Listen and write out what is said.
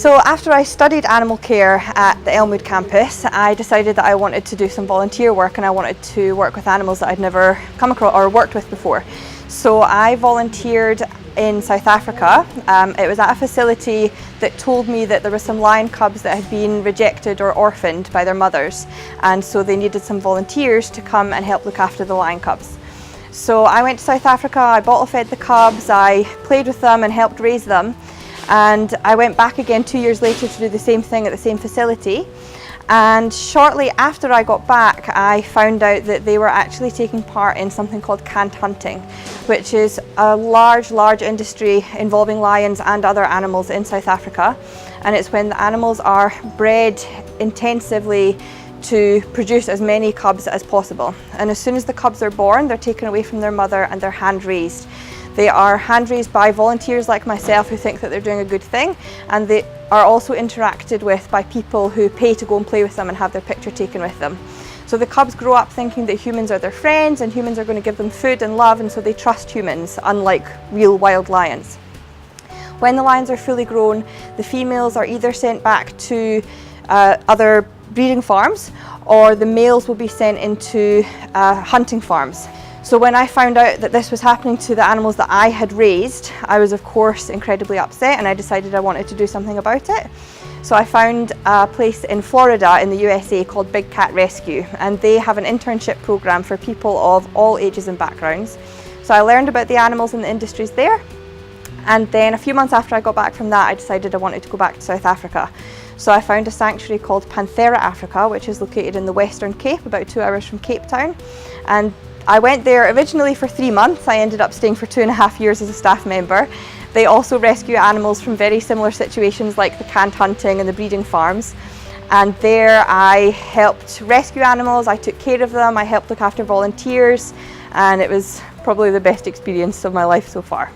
So after I studied animal care at the Elmwood campus, I decided that I wanted to do some volunteer work, and I wanted to work with animals that I'd never come across or worked with before. So I volunteered in South Africa. It was at a facility that told me that there were some lion cubs that had been rejected or orphaned by their mothers, and so they needed some volunteers to come and help look after the lion cubs. So I went to South Africa, I bottle fed the cubs, I played with them and helped raise them. And I went back again 2 years later to do the same thing at the same facility. And shortly after I got back, I found out that they were actually taking part in something called canned hunting, which is a large industry involving lions and other animals in South Africa. And it's when the animals are bred intensively to produce as many cubs as possible. And as soon as the cubs are born, they're taken away from their mother and they're hand raised. They are hand raised by volunteers like myself who think that they're doing a good thing, and they are also interacted with by people who pay to go and play with them and have their picture taken with them. So the cubs grow up thinking that humans are their friends and humans are going to give them food and love, and so they trust humans, unlike real wild lions. When the lions are fully grown, the females are either sent back to other breeding farms, or the males will be sent into hunting farms. So when I found out that this was happening to the animals that I had raised, I was of course incredibly upset, and I decided I wanted to do something about it. So I found a place in Florida in the USA called Big Cat Rescue, and they have an internship program for people of all ages and backgrounds. So I learned about the animals and the industries there, and then a few months after I got back from that, I decided I wanted to go back to South Africa. So I found a sanctuary called Panthera, Africa, which is located in the Western Cape, about 2 hours from Cape Town. And I went there originally for 3 months. I ended up staying for 2.5 years as a staff member. They also rescue animals from very similar situations like the canned hunting and the breeding farms. And there I helped rescue animals, I took care of them, I helped look after volunteers, and it was probably the best experience of my life so far.